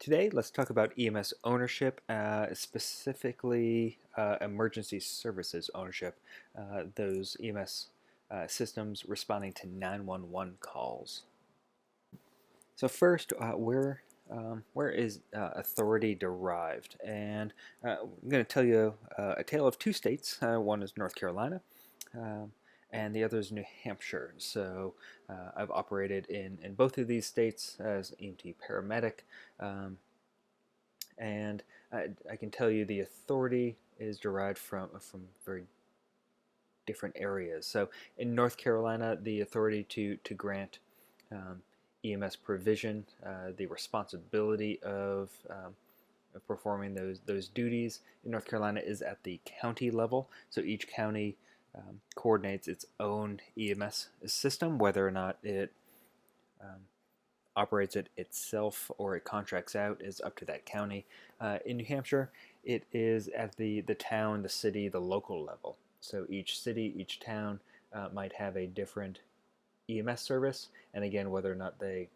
Today, let's talk about EMS ownership, specifically emergency services ownership, those EMS systems responding to 911 calls. So first, where is authority derived? And I'm going to tell you a tale of two states. One is North Carolina, um, and the other is New Hampshire. So I've operated in both of these states as EMT paramedic. Um, and I can tell you the authority is derived from very different areas. So in North Carolina, the authority to grant um, EMS provision, the responsibility of performing those duties in North Carolina is at the county level. So each county coordinates its own EMS system, whether or not it um, operates it itself or it contracts out is up to that county. In New Hampshire, it is at the town, the city, the local level. So each city, each town might have a different EMS service, and again, whether or not they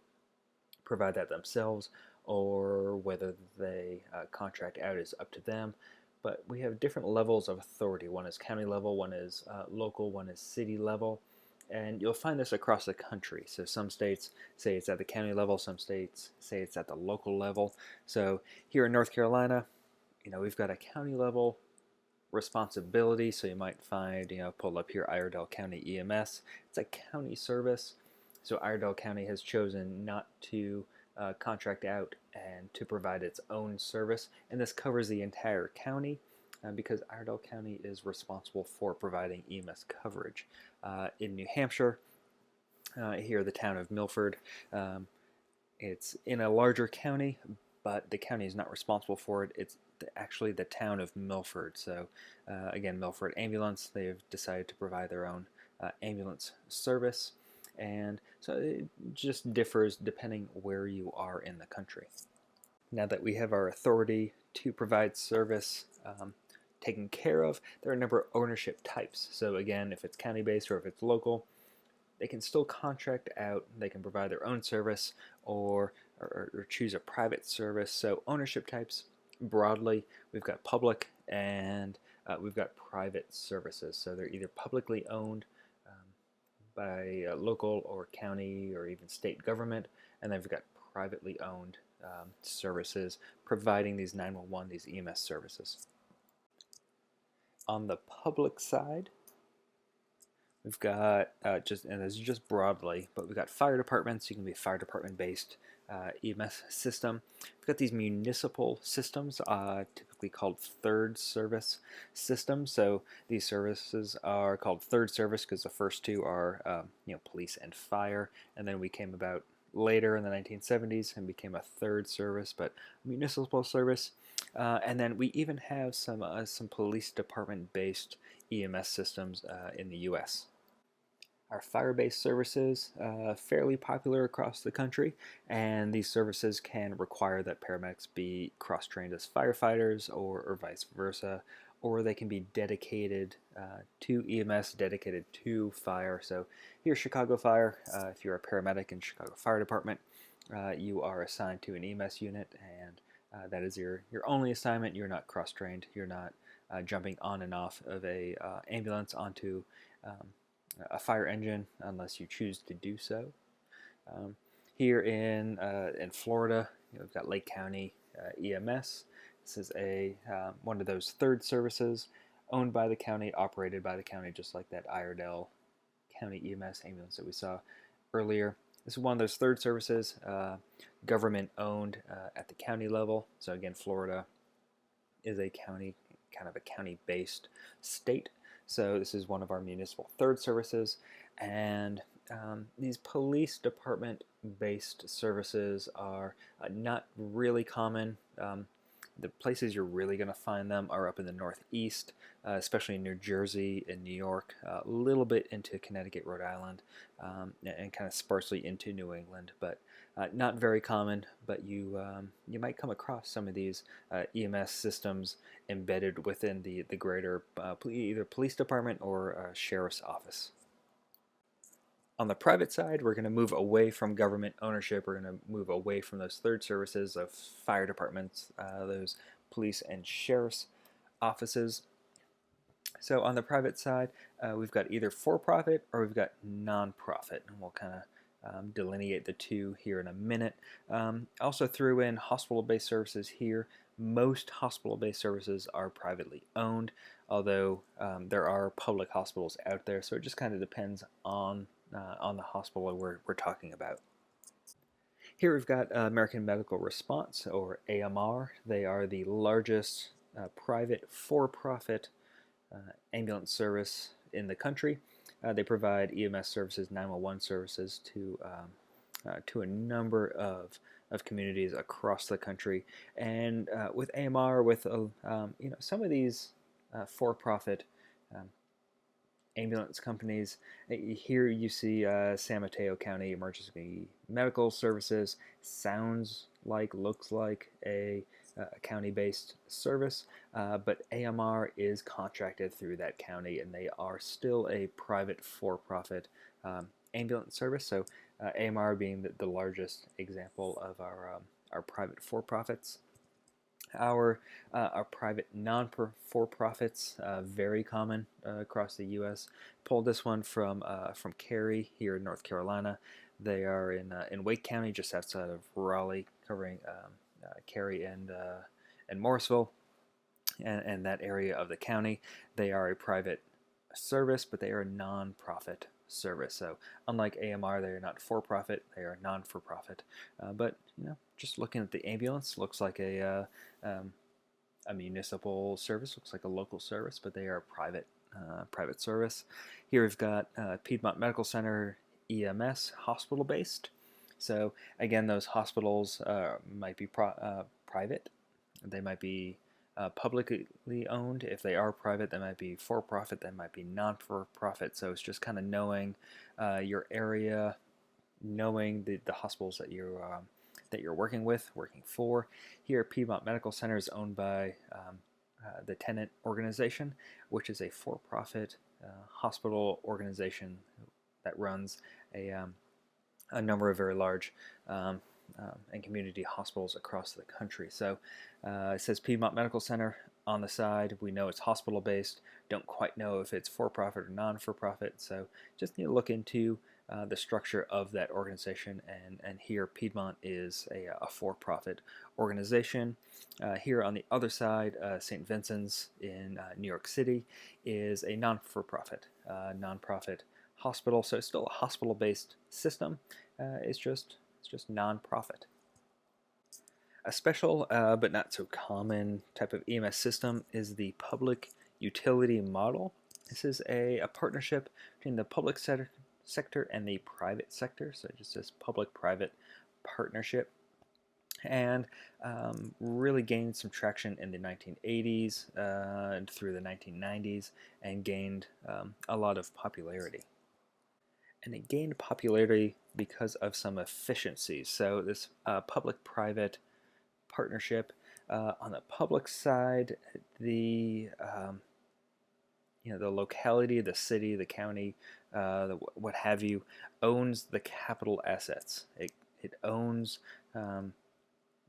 provide that themselves or whether they contract out is up to them. But we have different levels of authority. One is county level, one is local, one is city level. And you'll find this across the country. So some states say it's at the county level, some states say it's at the local level. So here in North Carolina, we've got a county level responsibility. So you might find, pull up here Iredell County EMS. It's a county service. So Iredell County has chosen not to contract out and to provide its own service. And this covers the entire county because Iredell County is responsible for providing EMS coverage. In New Hampshire, here the town of Milford, it's in a larger county, but the county is not responsible for it. It's actually the town of Milford. So again, Milford Ambulance, they've decided to provide their own ambulance service. And so it just differs depending where you are in the country. Now that we have our authority to provide service taken care of, there are a number of ownership types. So again, if it's county-based or if it's local, they can still contract out, they can provide their own service or choose a private service. So ownership types, broadly, we've got public and we've got private services. So they're either publicly owned by local or county or even state government, and then we've got privately owned services providing these 911, these EMS services. On the public side, we've got and this is just broadly, but we've got fire departments. You can be a fire department based EMS system. We've got these municipal systems, typically called third service systems. So these services are called third service because the first two are police and fire, and then we came about later in the 1970s and became a third service, but municipal service. And then we even have some police department based EMS systems in the U.S. Our fire-based services fairly popular across the country, and these services can require that paramedics be cross-trained as firefighters or vice versa, or they can be dedicated to EMS, dedicated to fire. So here, Chicago Fire, if you're a paramedic in Chicago Fire Department, you are assigned to an EMS unit, and that is your only assignment. You're not cross-trained. You're not jumping on and off of a ambulance onto a fire engine unless you choose to do so. Here in Florida, we've got Lake County EMS. This is one of those third services owned by the county, operated by the county, just like that Iredell County EMS ambulance that we saw earlier. This is one of those third services, government owned at the county level. So again, Florida is a county, kind of a county-based state. So this is one of our municipal third services, and these police department-based services are not really common. The places you're really going to find them are up in the Northeast, especially in New Jersey and New York, a little bit into Connecticut, Rhode Island, and kind of sparsely into New England, but not very common. But you might come across some of these EMS systems embedded within the greater either police department or sheriff's office. On the private side, we're going to move away from government ownership. We're going to move away from those third services of fire departments, those police and sheriff's offices. So on the private side, we've got either for-profit or we've got non-profit, and we'll kind of delineate the two here in a minute. Also threw in hospital-based services here. Most hospital-based services are privately owned, although there are public hospitals out there, so it just kind of depends on the hospital we're talking about. Here we've got American Medical Response, or AMR. They are the largest private for-profit ambulance service in the country. They provide EMS services, 911 services to a number of communities across the country. And with AMR, with some of these for-profit ambulance companies, here you see San Mateo County Emergency Medical Services. Sounds like, looks like a county-based service, but AMR is contracted through that county, and they are still a private for-profit ambulance service. So AMR being the largest example of our private for-profits. Our private non-for-profits, very common across the U.S. Pulled this one from Cary here in North Carolina. They are in Wake County, just outside of Raleigh, covering Cary and Morrisville, and that area of the county. They are a private service, but they are a non-profit service. So unlike AMR, they are not for-profit; they are non-for-profit. But just looking at the ambulance, looks like a municipal service, looks like a local service, but they are a private service. Here we've got Piedmont Medical Center, EMS, hospital-based. So again, those hospitals might be private. They might be publicly owned. If they are private, they might be for-profit. They might be non-for-profit. So it's just kind of knowing your area, knowing the hospitals that you're working for. Here, Piedmont Medical Center is owned by the Tenant Organization, which is a for-profit hospital organization that runs a number of very large and community hospitals across the country. So it says Piedmont Medical Center on the side. We know it's hospital-based. Don't quite know if it's for-profit or non-for-profit. So just need to look into the structure of that organization. And here Piedmont is a for-profit organization. Here on the other side, St. Vincent's in New York City is a non-for-profit, nonprofit hospital. So it's still a hospital-based system. It's just non-profit. A special but not so common type of EMS system is the public utility model. This is a partnership between the public sector and the private sector, so just this public-private partnership, and really gained some traction in the 1980s and through the 1990s, and gained a lot of popularity. And it gained popularity because of some efficiencies. So this public-private partnership, on the public side, the locality, the city, the county, what have you, owns the capital assets. It owns the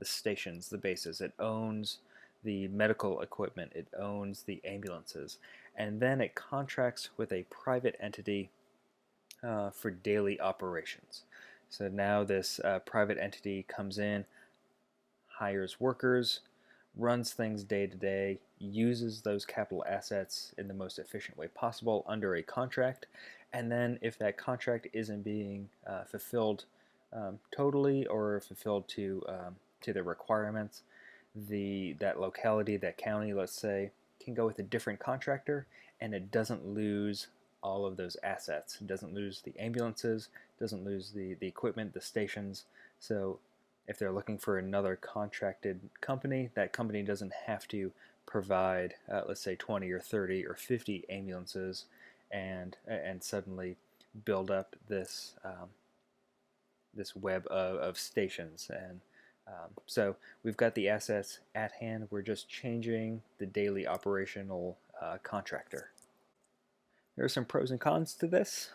stations, the bases. It owns the medical equipment. It owns the ambulances. And then it contracts with a private entity for daily operations. So now this private entity comes in, hires workers, runs things day to day, uses those capital assets in the most efficient way possible under a contract, and then if that contract isn't being fulfilled totally or fulfilled to the requirements, that locality, that county, let's say, can go with a different contractor, and it doesn't lose all of those assets. It doesn't lose the ambulances, doesn't lose the equipment, the stations. So if they're looking for another contracted company, that company doesn't have to provide, let's say, 20 or 30 or 50 ambulances and suddenly build up this web of stations. And so we've got the assets at hand. We're just changing the daily operational contractor. There are some pros and cons to this.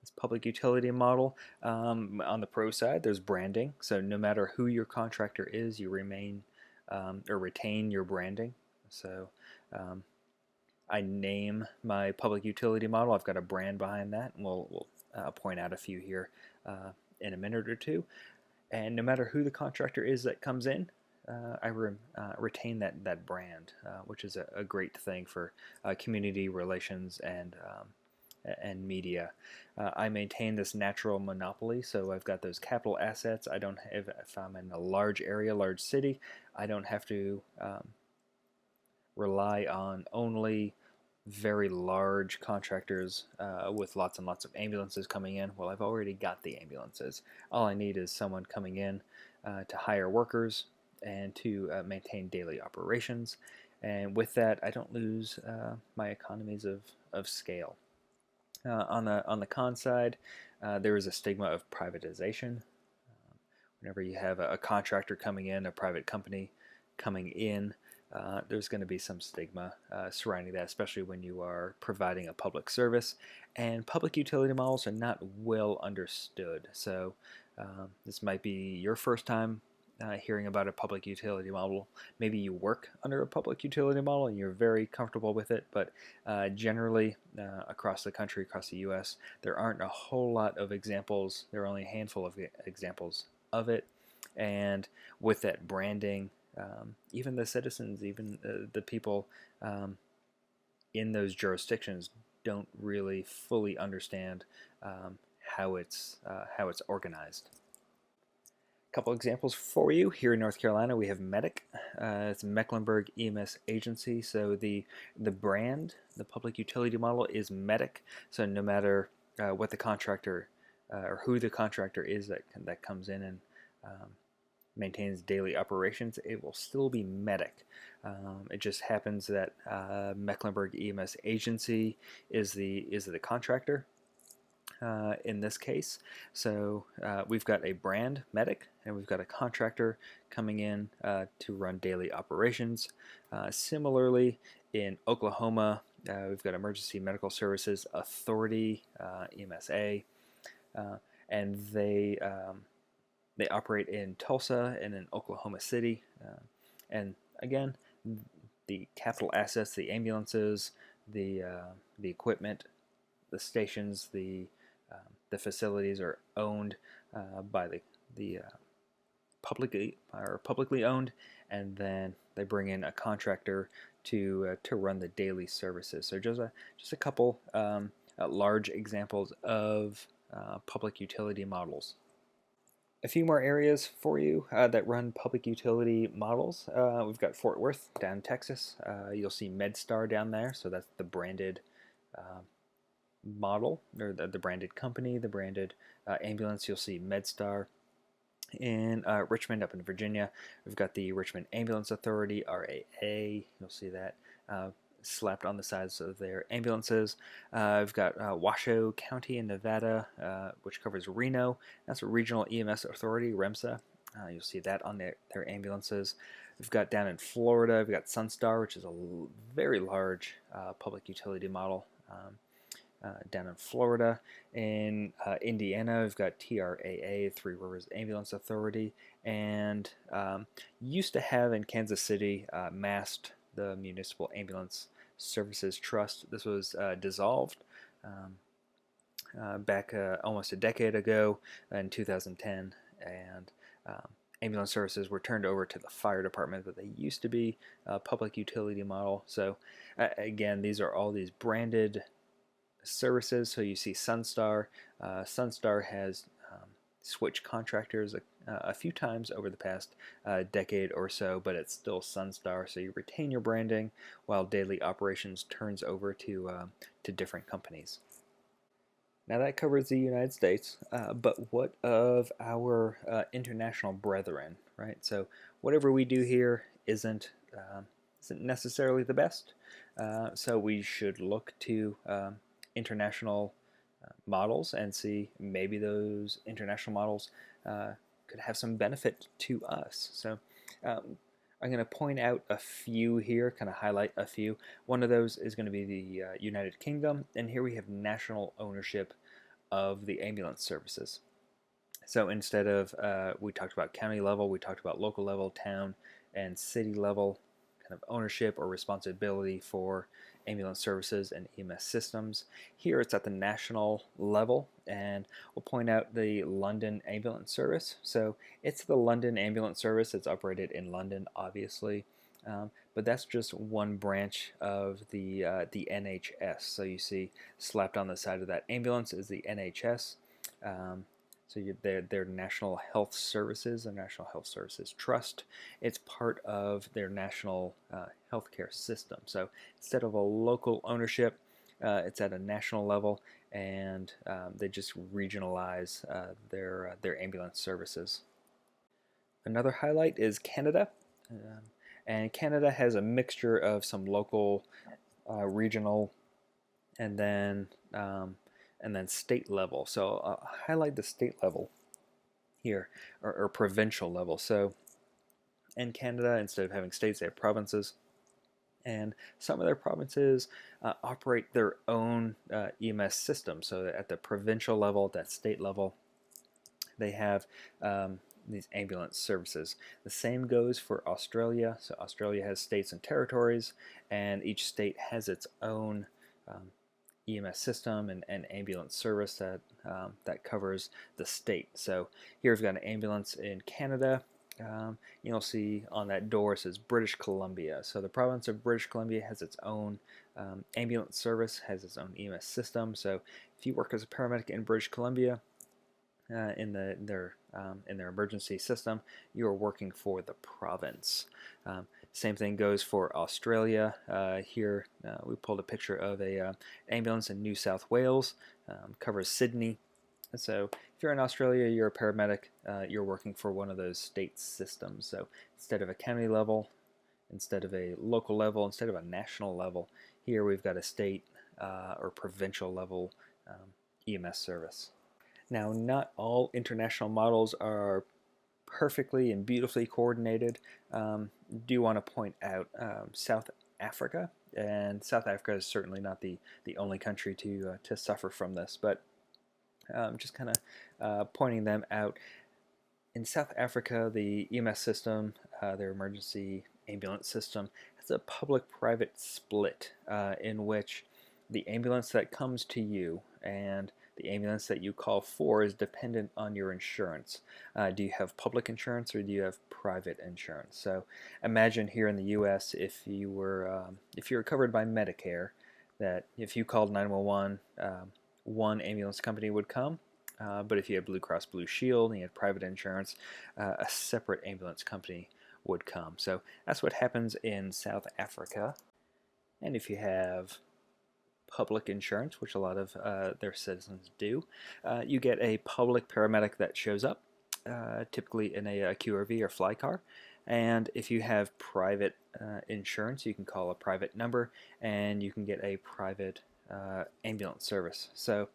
This public utility model, on the pro side, there's branding. So no matter who your contractor is, you remain or retain your branding. So um, I name my public utility model. I've got a brand behind that, and we'll point out a few here in a minute or two. And no matter who the contractor is that comes in, I retain that brand, which is a great thing for community relations and media. I maintain this natural monopoly, so I've got those capital assets. I don't have, if I'm in a large area, large city, I don't have to rely on only very large contractors with lots and lots of ambulances coming in. Well, I've already got the ambulances. All I need is someone coming in to hire workers and to maintain daily operations. And with that, I don't lose my economies of scale. On the con side, there is a stigma of privatization. Whenever you have a contractor coming in, a private company coming in, there's going to be some stigma surrounding that, especially when you are providing a public service. And public utility models are not well understood. So this might be your first time hearing about a public utility model. Maybe you work under a public utility model and you're very comfortable with it, but generally across the country, across the U.S., there aren't a whole lot of examples. There are only a handful of examples of it. And with that branding, even the citizens, even the people in those jurisdictions don't really fully understand how it's organized. A couple examples for you. Here in North Carolina, we have MEDIC. It's Mecklenburg EMS Agency. So the brand, the public utility model is MEDIC. So no matter what the contractor or who the contractor is that comes in and maintains daily operations, it will still be MEDIC. It just happens that Mecklenburg EMS Agency is the contractor in this case. So we've got a brand, MEDIC, and we've got a contractor coming in to run daily operations. Similarly, in Oklahoma, we've got Emergency Medical Services Authority, EMSA, and they operate in Tulsa and in Oklahoma City. And again, the capital assets, the ambulances, the equipment, the stations, the facilities are owned by the publicly owned, and then they bring in a contractor to run the daily services. So just a couple large examples of public utility models. A few more areas for you that run public utility models. We've got Fort Worth down in Texas. You'll see MedStar down there, so that's the branded model, or the branded company, the branded ambulance. You'll see MedStar. In Richmond, up in Virginia, we've got the Richmond Ambulance Authority, RAA. You'll see that slapped on the sides of their ambulances. We've got Washoe County in Nevada, which covers Reno. That's a Regional EMS Authority, REMSA. You'll see that on their ambulances. We've got down in Florida, we've got Sunstar, which is a very large public utility model. Down in Florida. In Indiana, we've got TRAA, Three Rivers Ambulance Authority, and used to have in Kansas City, MAST, the Municipal Ambulance Services Trust. This was dissolved back almost a decade ago in 2010, and ambulance services were turned over to the fire department, but they used to be a public utility model. So again, these are all these branded services. So you see Sunstar. Sunstar has switched contractors a few times over the past decade or so, but it's still Sunstar. So you retain your branding while daily operations turns over to different companies. Now that covers the United States, but what of our international brethren, right? So whatever we do here isn't necessarily the best. So we should look to international models and see maybe those international models could have some benefit to us. So I'm going to point out a few here, kind of highlight a few. One of those is going to be the United Kingdom, and here we have national ownership of the ambulance services. So instead of, we talked about county level, we talked about local level, town, and city level kind of ownership or responsibility for ambulance services and EMS systems. Here it's at the national level, and we'll point out the London Ambulance Service. So it's the London Ambulance Service. It's operated in London, obviously. But that's just one branch of the NHS. So you see slapped on the side of that ambulance is the NHS. So their National Health Services, the National Health Services Trust. It's part of their national healthcare system. So instead of a local ownership, it's at a national level, and they just regionalize their ambulance services. Another highlight is Canada. And Canada has a mixture of some local, regional, and then state level. So I'll highlight the state level here, or provincial level. So in Canada, instead of having states, they have provinces, and some of their provinces operate their own EMS system. So at the provincial level, at that state level, they have these ambulance services. The same goes for Australia. So Australia has states and territories, and each state has its own EMS system and ambulance service that covers the state. So here we've got an ambulance in Canada. You'll see on that door it says British Columbia. So the province of British Columbia has its own ambulance service, has its own EMS system. So if you work as a paramedic in British Columbia, in their emergency system, you are working for the province. Same thing goes for Australia. Here we pulled a picture of a ambulance in New South Wales, covers Sydney. And so if you're in Australia, you're a paramedic, you're working for one of those state systems. So instead of a county level, instead of a local level, instead of a national level, here we've got a state or provincial level EMS service. Now, not all international models are perfectly and beautifully coordinated. Do want to point out South Africa, and South Africa is certainly not the only country to suffer from this, but just kind of pointing them out. In South Africa, the EMS system, their emergency ambulance system, has a public-private split in which the ambulance that comes to you and the ambulance that you call for is dependent on your insurance. Do you have public insurance or do you have private insurance? So imagine here in the U.S. if you were covered by Medicare, that if you called 911, one ambulance company would come. But if you had Blue Cross Blue Shield and you had private insurance, a separate ambulance company would come. So that's what happens in South Africa. And if you have public insurance, which a lot of their citizens do, you get a public paramedic that shows up, typically in a QRV or fly car. And if you have private insurance, you can call a private number and you can get a private ambulance service. So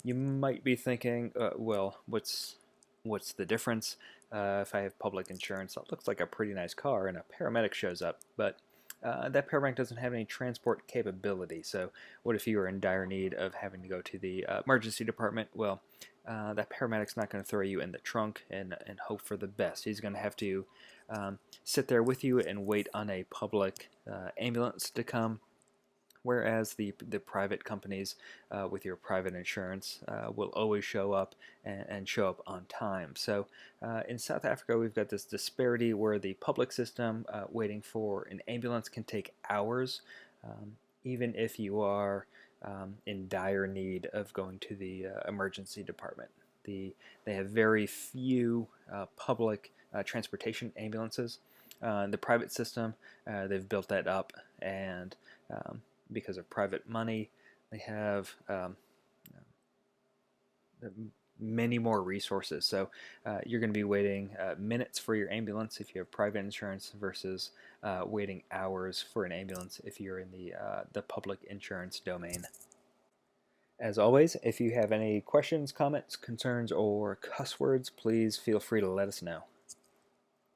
you might be thinking, well, what's the difference? If I have public insurance, that looks like a pretty nice car and a paramedic shows up, but that paramedic doesn't have any transport capability. So what if you are in dire need of having to go to the emergency department? Well, that paramedic's not going to throw you in the trunk and hope for the best. He's going to have to sit there with you and wait on a public ambulance to come. Whereas the private companies with your private insurance will always show up and show up on time. So in South Africa, we've got this disparity where the public system waiting for an ambulance can take hours, even if you are in dire need of going to the emergency department. They have very few public transportation ambulances. The private system, they've built that up, and because of private money, they have many more resources. So you're going to be waiting minutes for your ambulance if you have private insurance versus waiting hours for an ambulance if you're in the public insurance domain. As always, if you have any questions, comments, concerns, or cuss words, please feel free to let us know.